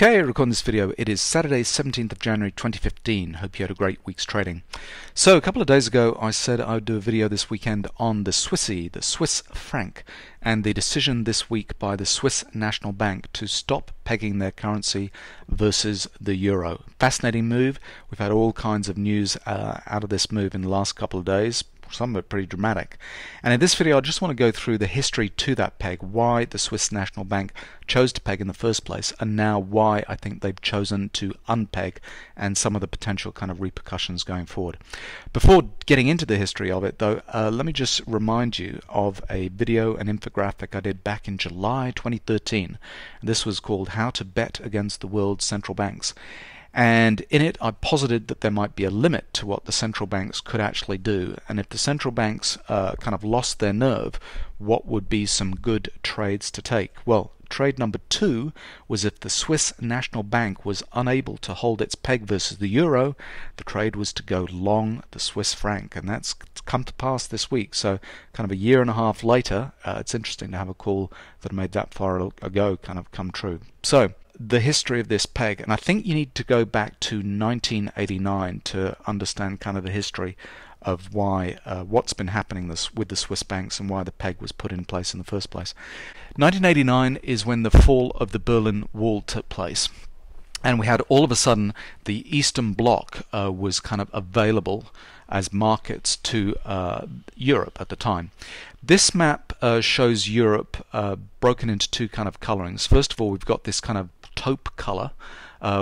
Okay, recording this video. It is Saturday, 17th of January 2015. Hope you had a great week's trading. So a couple of days ago I said I would do a video this weekend on the Swiss Franc, and the decision this week by the Swiss National Bank to stop pegging their currency versus the euro. Fascinating move. We've had all kinds of news out of this move in the last couple of days. Some of it pretty dramatic. And in this video I just want to go through the history to that peg, why the Swiss National Bank chose to peg in the first place, and now why I think they've chosen to unpeg, and some of the potential kind of repercussions going forward. Before getting into the history of it though, let me just remind you of a video, an infographic I did back in July 2013. This was called How to Bet Against the World's Central Banks. And in it I posited that there might be a limit to what the central banks could actually do, and if the central banks kind of lost their nerve, what would be some good trades to take? Well, trade number 2 was if the Swiss National Bank was unable to hold its peg versus the euro, the trade was to go long the Swiss franc, and that's come to pass this week. So kind of a year and a half later, it's interesting to have a call that made that far ago kind of come true. So the history of this peg, and I think you need to go back to 1989 to understand kind of the history of why what's been happening with the Swiss banks and why the peg was put in place in the first place. 1989 is when the fall of the Berlin Wall took place, and we had all of a sudden the Eastern Bloc was kind of available as markets to Europe at the time. This map shows Europe broken into two kind of colorings. First of all, we've got this kind of taupe color,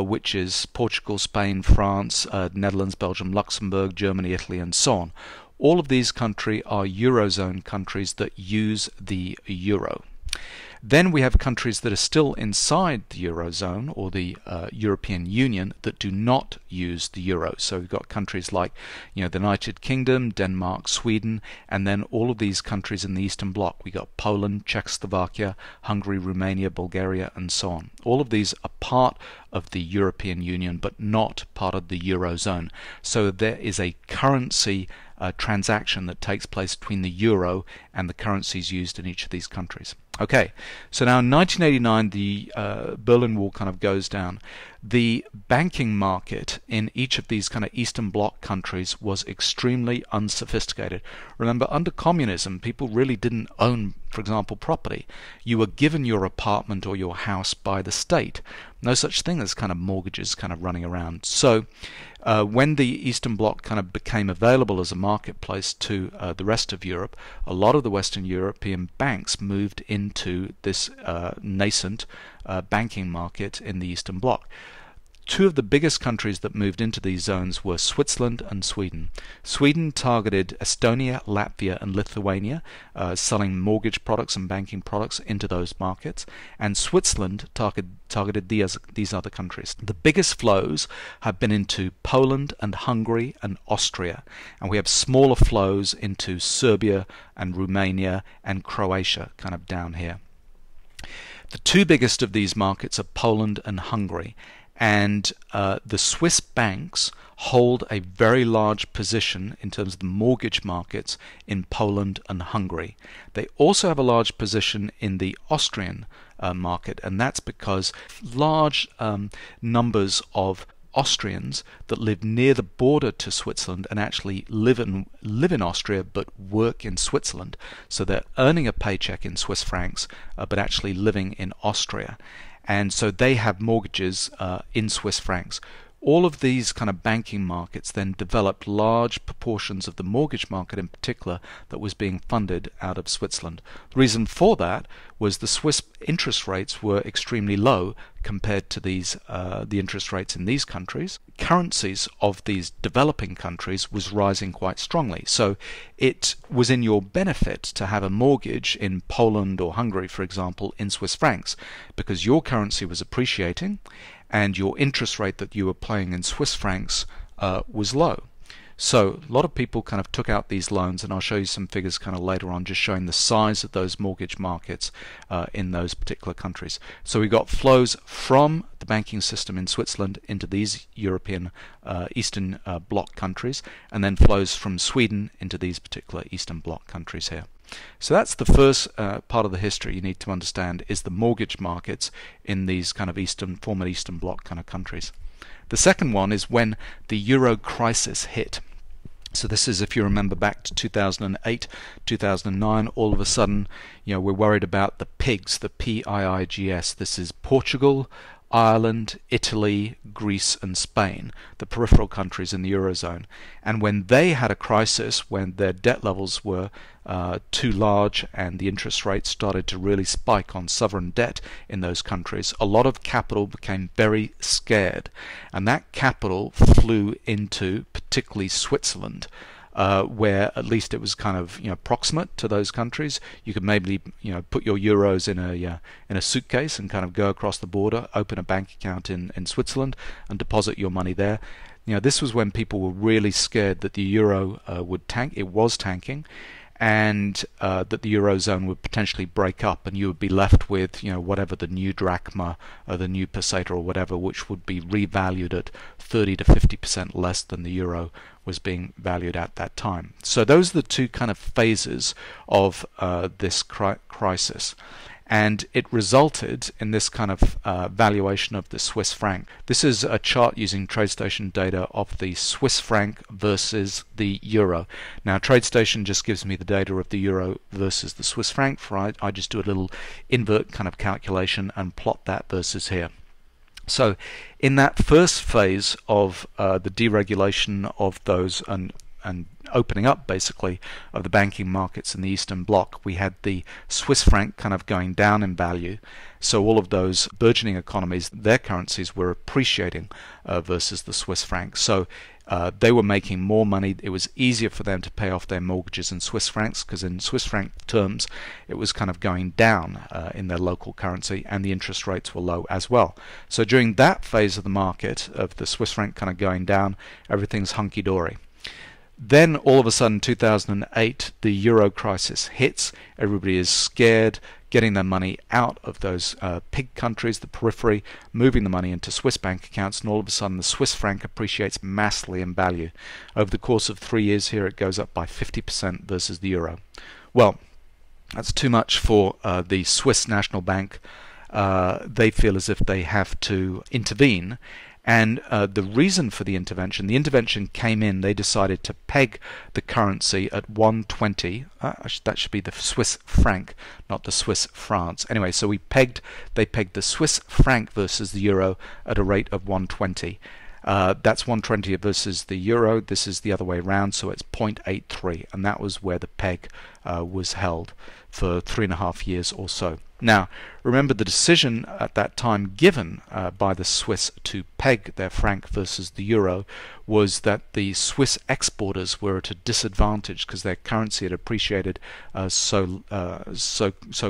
which is Portugal, Spain, France, Netherlands, Belgium, Luxembourg, Germany, Italy, and so on. All of these countries are Eurozone countries that use the euro. Then we have countries that are still inside the Eurozone or the European Union that do not use the euro. So we've got countries like, the United Kingdom, Denmark, Sweden, and then all of these countries in the Eastern Bloc. We got Poland, Czechoslovakia, Hungary, Romania, Bulgaria, and so on. All of these are part of the European Union but not part of the Eurozone. So there is a currency transaction that takes place between the euro and the currencies used in each of these countries. Okay, so now in 1989 the Berlin Wall kind of goes down. The banking market in each of these kind of Eastern Bloc countries was extremely unsophisticated. Remember, under communism, people really didn't own, for example, property. You were given your apartment or your house by the state. No such thing as kind of mortgages kind of running around. So when the Eastern Bloc kind of became available as a marketplace to the rest of Europe, a lot of the Western European banks moved into this nascent banking market in the Eastern Bloc. Two of the biggest countries that moved into these zones were Switzerland and Sweden. Sweden targeted Estonia, Latvia, and Lithuania, selling mortgage products and banking products into those markets, and Switzerland targeted these other countries. The biggest flows have been into Poland and Hungary and Austria, and we have smaller flows into Serbia and Romania and Croatia kind of down here. The two biggest of these markets are Poland and Hungary, and the Swiss banks hold a very large position in terms of the mortgage markets in Poland and Hungary. They also have a large position in the Austrian market, and that's because large numbers of Austrians that live near the border to Switzerland and actually live in Austria but work in Switzerland. So they're earning a paycheck in Swiss francs but actually living in Austria. And so they have mortgages in Swiss francs. All of these kind of banking markets then developed large proportions of the mortgage market in particular that was being funded out of Switzerland. The reason for that was the Swiss interest rates were extremely low compared to the interest rates in these countries. Currencies of these developing countries was rising quite strongly. So it was in your benefit to have a mortgage in Poland or Hungary, for example, in Swiss francs, because your currency was appreciating and your interest rate that you were paying in Swiss francs was low. So a lot of people kind of took out these loans, and I'll show you some figures kind of later on just showing the size of those mortgage markets in those particular countries. So we got flows from the banking system in Switzerland into these European Eastern Bloc countries, and then flows from Sweden into these particular Eastern Bloc countries here. So that's the first part of the history you need to understand, is the mortgage markets in these kind of former Eastern Bloc kind of countries. The second one is when the euro crisis hit. So this is, if you remember back to 2008, 2009, all of a sudden, we're worried about the PIGS, the PIIGS. This is Portugal, Ireland, Italy, Greece and Spain, the peripheral countries in the Eurozone. And when they had a crisis, when their debt levels were too large and the interest rates started to really spike on sovereign debt in those countries, a lot of capital became very scared. And that capital flew into particularly Switzerland, where at least it was kind of proximate to those countries. You could maybe put your euros in a suitcase and kind of go across the border, open a bank account in Switzerland and deposit your money there. This was when people were really scared that the euro would tank. It was tanking, and that the Eurozone would potentially break up and you would be left with whatever the new drachma or the new peseta or whatever, which would be revalued at 30 to 50% less than the euro was being valued at that time. So those are the two kind of phases of this crisis. And it resulted in this kind of valuation of the Swiss franc. This is a chart using TradeStation data of the Swiss franc versus the euro. Now TradeStation just gives me the data of the euro versus the Swiss franc. I just do a little invert kind of calculation and plot that versus here. So in that first phase of the deregulation of those and opening up basically of the banking markets in the Eastern Bloc, we had the Swiss franc kind of going down in value. So all of those burgeoning economies, their currencies were appreciating versus the Swiss franc. So they were making more money. It was easier for them to pay off their mortgages in Swiss francs, because in Swiss franc terms it was kind of going down in their local currency, and the interest rates were low as well. So during that phase of the market of the Swiss franc kind of going down, everything's hunky-dory. Then all of a sudden 2008 the euro crisis hits. Everybody is scared, getting their money out of those PIG countries, the periphery, moving the money into Swiss bank accounts, and all of a sudden the Swiss franc appreciates massively in value. Over the course of 3 years here it goes up by 50% versus the euro. Well, that's too much for the Swiss National Bank. They feel as if they have to intervene. And the reason for the intervention came in, they decided to peg the currency at 120. That should be the Swiss franc, not the Swiss francs. Anyway, so they pegged the Swiss franc versus the euro at a rate of 120. That's 120 versus the euro. This is the other way around, so it's 0.83, and that was where the peg was held for 3.5 years or so. Now, remember the decision at that time given by the Swiss to peg their franc versus the euro was that the Swiss exporters were at a disadvantage because their currency had appreciated so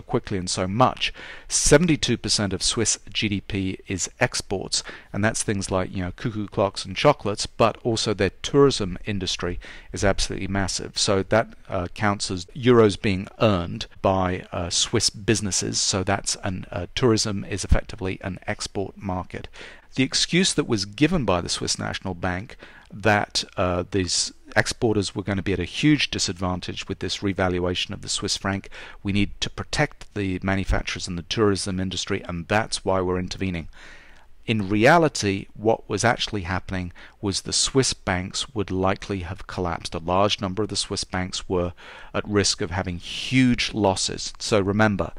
quickly and so much. 72% of Swiss GDP is exports, and that's things like cuckoo clocks and chocolates, but also their tourism industry is absolutely massive. So that counts as euros being earned by Swiss businesses. So that's tourism is effectively an export market. The excuse that was given by the Swiss National Bank that these exporters were going to be at a huge disadvantage with this revaluation of the Swiss franc. We need to protect the manufacturers and the tourism industry, and that's why we're intervening. In reality, what was actually happening was the Swiss banks would likely have collapsed. A large number of the Swiss banks were at risk of having huge losses. So remember,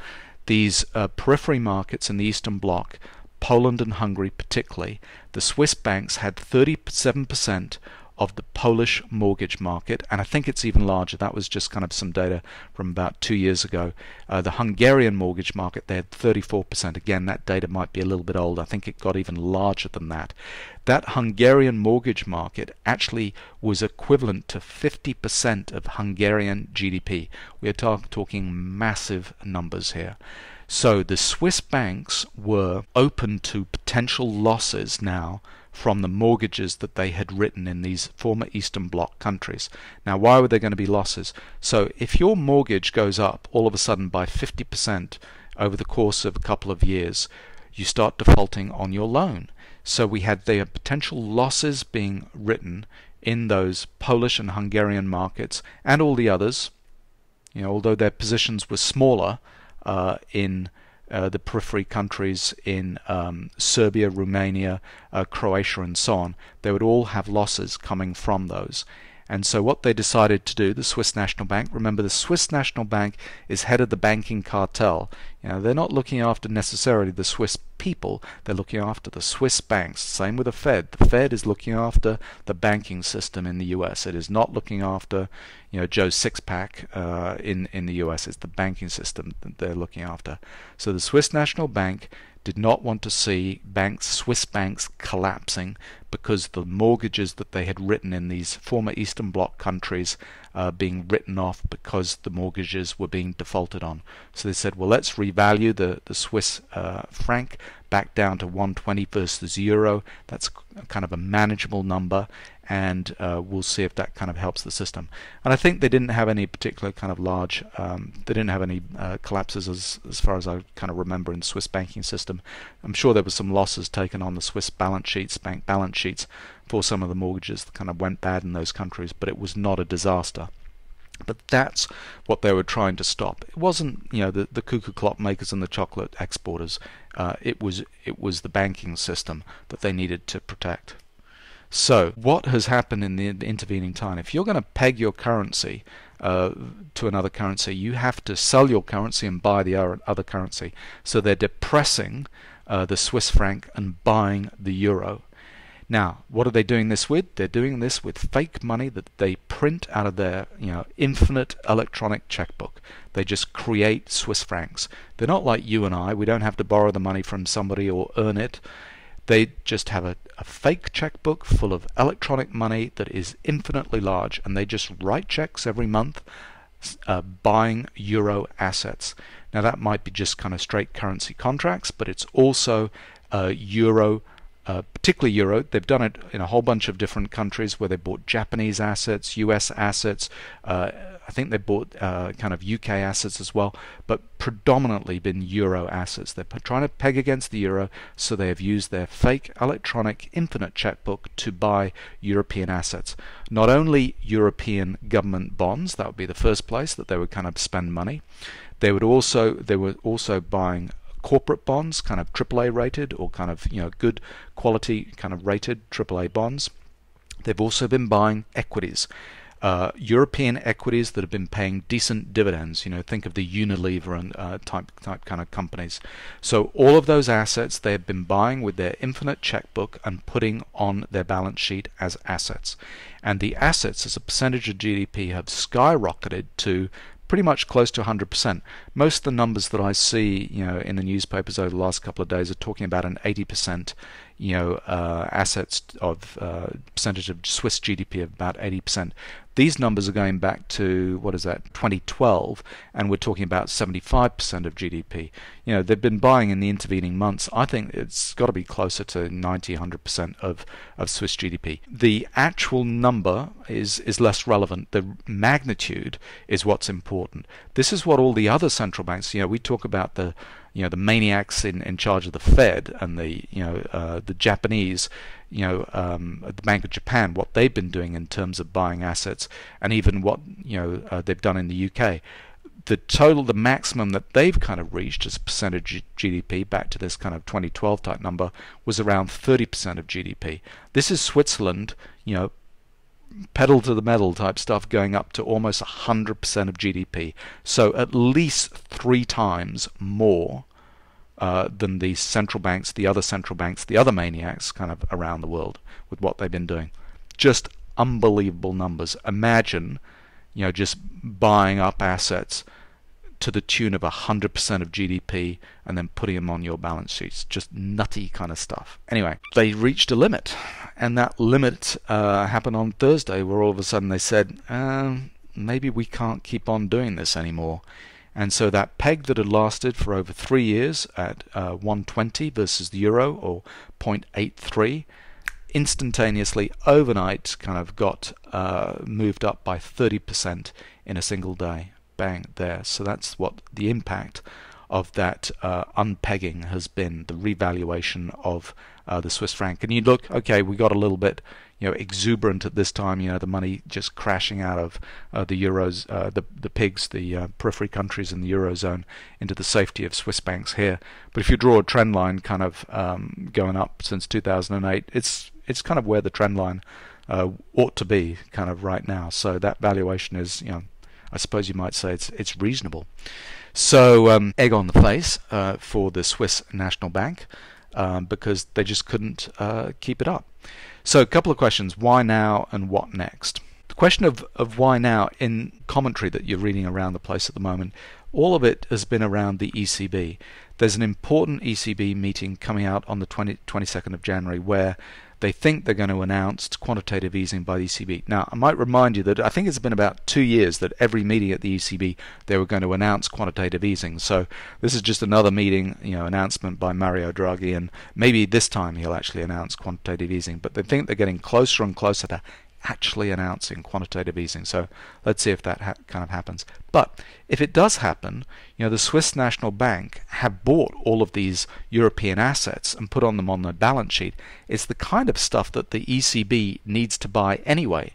these periphery markets in the Eastern Bloc, Poland and Hungary particularly, the Swiss banks had 37% of the Polish mortgage market, and I think it's even larger. That was just kind of some data from about 2 years ago. The Hungarian mortgage market, they had 34%. Again, that data might be a little bit old. I think it got even larger than that. That Hungarian mortgage market actually was equivalent to 50% of Hungarian GDP. We are talking massive numbers here. So the Swiss banks were open to potential losses now from the mortgages that they had written in these former Eastern Bloc countries. Now, why were there going to be losses? So if your mortgage goes up all of a sudden by 50% over the course of a couple of years, you start defaulting on your loan. So we had the potential losses being written in those Polish and Hungarian markets and all the others. Although their positions were smaller in the periphery countries in Serbia, Romania, Croatia and so on, they would all have losses coming from those. And so what they decided to do, the Swiss National Bank, remember the Swiss National Bank is head of the banking cartel. They're not looking after necessarily the Swiss people, they're looking after the Swiss banks. Same with the Fed. The Fed is looking after the banking system in the US. It is not looking after Joe Sixpack in the US. It's the banking system that they're looking after. So the Swiss National Bank did not want to see Swiss banks collapsing because the mortgages that they had written in these former Eastern Bloc countries being written off because the mortgages were being defaulted on. So they said, well, let's revalue the Swiss franc back down to 120 versus euro. That's kind of a manageable number, and we'll see if that kind of helps the system. And I think they didn't have any particular kind of large, they didn't have any collapses as far as I kind of remember in the Swiss banking system. I'm sure there were some losses taken on the Swiss balance sheets, bank balance sheets, for some of the mortgages that kind of went bad in those countries, but it was not a disaster. But that's what they were trying to stop. It wasn't, the cuckoo clock makers and the chocolate exporters. It was the banking system that they needed to protect. So what has happened in the intervening time? If you're going to peg your currency to another currency, you have to sell your currency and buy the other currency. So they're depressing the Swiss franc and buying the euro. Now, what are they doing this with? They're doing this with fake money that they print out of their infinite electronic checkbook. They just create Swiss francs. They're not like you and I. We don't have to borrow the money from somebody or earn it. They just have a fake checkbook full of electronic money that is infinitely large, and they just write checks every month buying euro assets. Now that might be just kind of straight currency contracts, but it's also euro, particularly euro. They've done it in a whole bunch of different countries where they bought Japanese assets, US assets, I think they bought kind of UK assets as well, but predominantly been euro assets. They're trying to peg against the euro, so they have used their fake electronic infinite checkbook to buy European assets. Not only European government bonds, that would be the first place that they would kind of spend money. They were also buying corporate bonds, kind of AAA rated or kind of good quality kind of rated AAA bonds. They've also been buying equities. European equities that have been paying decent dividends. Think of the Unilever and type kind of companies. So all of those assets they have been buying with their infinite checkbook and putting on their balance sheet as assets. And the assets as a percentage of GDP have skyrocketed to pretty much close to 100%. Most of the numbers that I see, in the newspapers over the last couple of days are talking about an 80%, assets of percentage of Swiss GDP of about 80%. These numbers are going back to, 2012, and we're talking about 75% of GDP. They've been buying in the intervening months. I think it's got to be closer to 90, 100% of Swiss GDP. The actual number is less relevant. The magnitude is what's important. This is what all the other central banks, we talk about the maniacs in charge of the Fed and the Japanese, the Bank of Japan, what they've been doing in terms of buying assets, and even what they've done in the UK. The maximum that they've kind of reached as a percentage of GDP, back to this kind of 2012 type number, was around 30% of GDP. This is Switzerland, pedal to the metal type stuff, going up to almost 100% of GDP. So at least 3 times more than the central banks, the other maniacs kind of around the world with what they've been doing. Just unbelievable numbers. Imagine, just buying up assets to the tune of 100% of GDP and then putting them on your balance sheets. Just nutty kind of stuff. Anyway, they reached a limit, and that limit happened on Thursday, where all of a sudden they said, maybe we can't keep on doing this anymore. And so that peg that had lasted for over 3 years at 120 versus the euro, or 0.83, instantaneously, overnight, kind of got moved up by 30% in a single day. Bang, there. So that's what the impact of that unpegging has been, the revaluation of the Swiss franc. And you look, okay, we got a little bit exuberant at this time, the money just crashing out of the euros, the pigs, the periphery countries in the eurozone into the safety of Swiss banks here. But if you draw a trend line kind of going up since 2008, it's kind of where the trend line ought to be kind of right now. So that valuation is, I suppose you might say it's reasonable. So egg on the face for the Swiss National Bank because they just couldn't keep it up. So a couple of questions: why now and what next? The question of why now, in commentary that you're reading around the place at the moment, all of it has been around the ECB. There's an important ECB meeting coming out on the 22nd of January where they think they're going to announce quantitative easing by the ECB. Now, I might remind you that I think it's been about 2 years that every meeting at the ECB they were going to announce quantitative easing. So this is just another meeting, announcement by Mario Draghi, and maybe this time he'll actually announce quantitative easing. But they think they're getting closer and closer to actually announcing quantitative easing. So let's see if that kind of happens. But if it does happen, the Swiss National Bank have bought all of these European assets and put on them on their balance sheet. It's the kind of stuff that the ECB needs to buy anyway.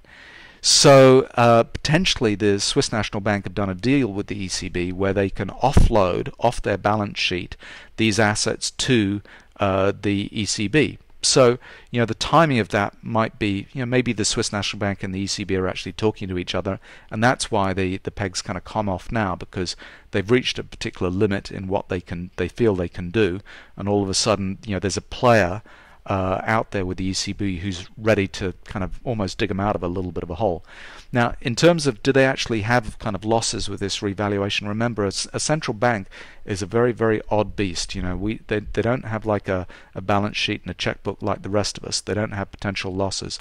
So potentially the Swiss National Bank have done a deal with the ECB where they can offload off their balance sheet these assets to the ECB. So, the timing of that might be, maybe the Swiss National Bank and the ECB are actually talking to each other, and that's why the pegs kind of come off now, because they've reached a particular limit in what they feel they can do, and all of a sudden, there's a player out there with the ECB who's ready to kind of almost dig them out of a little bit of a hole. Now, in terms of do they actually have kind of losses with this revaluation, remember a central bank is a very, very odd beast. They don't have like a balance sheet and a checkbook like the rest of us. They don't have potential losses.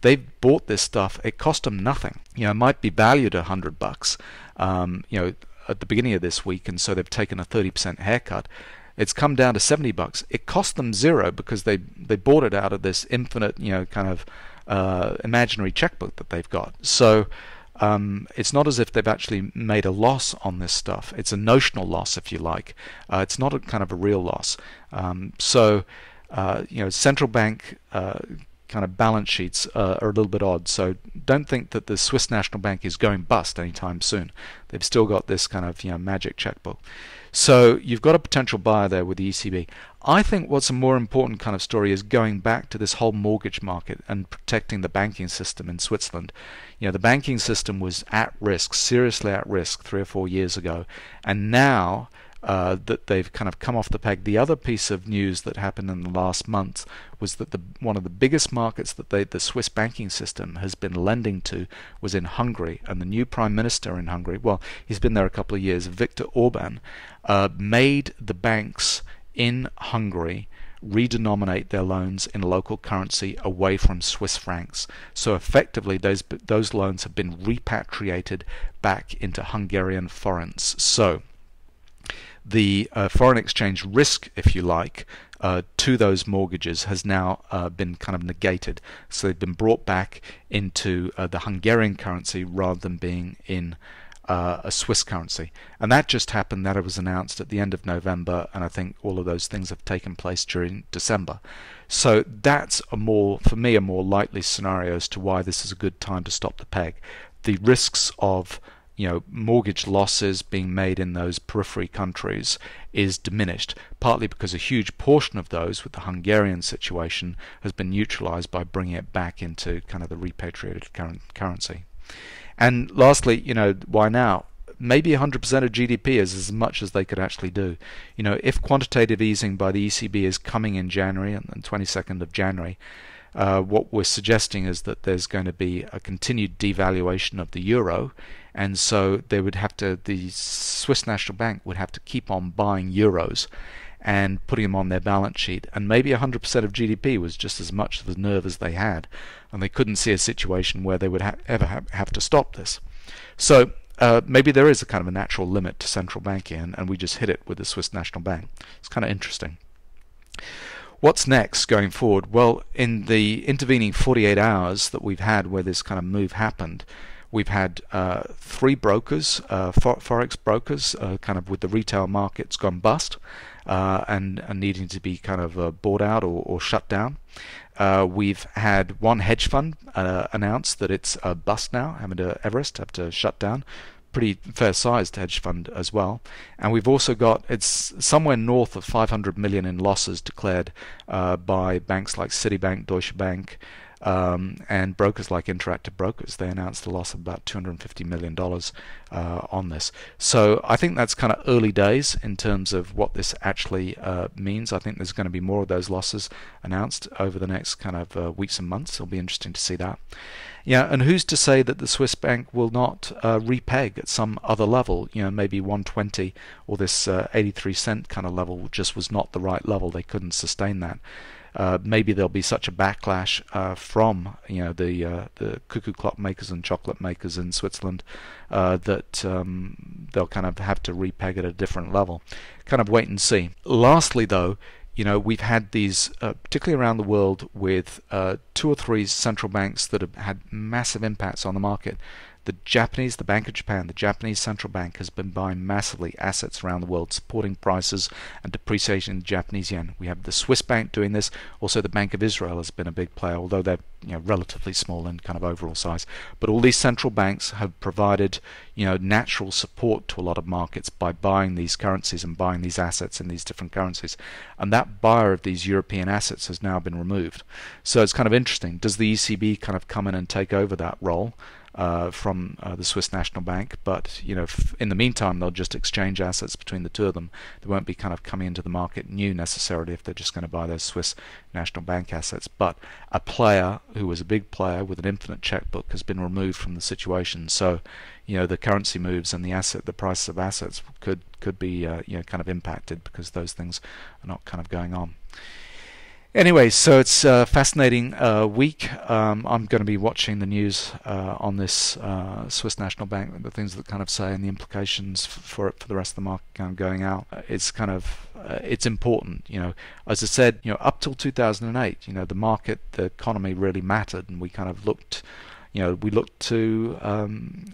They've bought this stuff. It cost them nothing. It might be valued $100, at the beginning of this week, and so they've taken a 30% haircut. It's come down to $70. It cost them zero because they bought it out of this infinite, kind of imaginary checkbook that they've got. So it's not as if they've actually made a loss on this stuff. It's a notional loss, if you like. It's not a kind of a real loss. Central bank kind of balance sheets are a little bit odd. So don't think that the Swiss National Bank is going bust anytime soon. They've still got this kind of magic checkbook. So you've got a potential buyer there with the ECB. I think what's a more important kind of story is going back to this whole mortgage market and protecting the banking system in Switzerland. The banking system was at risk, seriously at risk 3 or 4 years ago, and now that they've kind of come off the peg. The other piece of news that happened in the last month was that one of the biggest markets that the Swiss banking system has been lending to was in Hungary, and the new prime minister in Hungary, well, he's been there a couple of years, Viktor Orban, made the banks in Hungary redenominate their loans in local currency away from Swiss francs. So effectively those loans have been repatriated back into Hungarian forints. So the foreign exchange risk, if you like, to those mortgages has now been kind of negated. So they've been brought back into the Hungarian currency rather than being in a Swiss currency. And that just happened. That it was announced at the end of November, and I think all of those things have taken place during December. So that's for me, a more likely scenario as to why this is a good time to stop the peg. The risks of mortgage losses being made in those periphery countries is diminished, partly because a huge portion of those with the Hungarian situation has been neutralized by bringing it back into kind of the repatriated currency. And lastly, why now? Maybe 100% of GDP is as much as they could actually do. If quantitative easing by the ECB is coming in January, on the 22nd of January, what we're suggesting is that there's going to be a continued devaluation of the euro, and so the Swiss National Bank would have to keep on buying euros and putting them on their balance sheet, and maybe 100% of GDP was just as much of a nerve as they had, and they couldn't see a situation where they would ever have to stop this. So maybe there is a kind of a natural limit to central banking, and we just hit it with the Swiss National Bank. It's kind of interesting. What's next going forward? Well, in the intervening 48 hours that we've had where this kind of move happened, we've had 3 brokers, forex brokers, kind of with the retail markets gone bust. and needing to be kind of bought out or shut down. We've had one hedge fund announce that it's a bust now, having to have to shut down. Pretty fair-sized hedge fund as well. And we've also got, it's somewhere north of 500 million in losses declared by banks like Citibank, Deutsche Bank, and brokers like Interactive Brokers. They announced a loss of about $250 million on this. So I think that's kind of early days in terms of what this actually means. I think there's going to be more of those losses announced over the next kind of weeks and months. It'll be interesting to see that. Yeah, and who's to say that the Swiss bank will not repeg at some other level? You know, maybe 120 or this 83-cent kind of level just was not the right level. They couldn't sustain that. Maybe there'll be such a backlash from the cuckoo clock makers and chocolate makers in Switzerland that they'll kind of have to repeg at a different level. Kind of wait and see. Lastly, though, we've had these, particularly around the world, with 2 or 3 central banks that have had massive impacts on the market. The Bank of Japan, the Japanese central bank, has been buying massively assets around the world, supporting prices and depreciating the Japanese yen. We have the Swiss bank doing this. Also, the Bank of Israel has been a big player, although they're relatively small in kind of overall size. But all these central banks have provided natural support to a lot of markets by buying these currencies and buying these assets in these different currencies. And that buyer of these European assets has now been removed. So it's kind of interesting. Does the ECB kind of come in and take over that role from the Swiss National Bank? But in the meantime, they'll just exchange assets between the two of them. They won't be kind of coming into the market new necessarily if they're just going to buy those Swiss National Bank assets. But a player who was a big player with an infinite checkbook has been removed from the situation. So the currency moves and the prices of assets could be kind of impacted because those things are not kind of going on. Anyway, so it's a fascinating week. I'm going to be watching the news on this Swiss National Bank, the things that kind of say and the implications for it for the rest of the market kind of going out. It's kind of it's important. As I said, up till 2008, the market, the economy really mattered, and we kind of looked. We looked to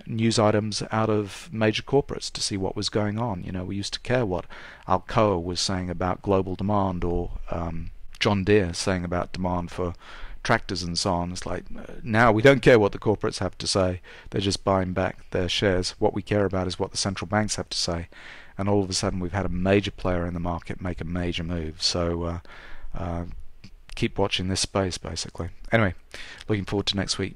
news items out of major corporates to see what was going on. We used to care what Alcoa was saying about global demand, or John Deere saying about demand for tractors and so on. It's like now we don't care what the corporates have to say. They're just buying back their shares. What we care about is what the central banks have to say. And all of a sudden we've had a major player in the market make a major move. So keep watching this space, basically. Anyway, looking forward to next week.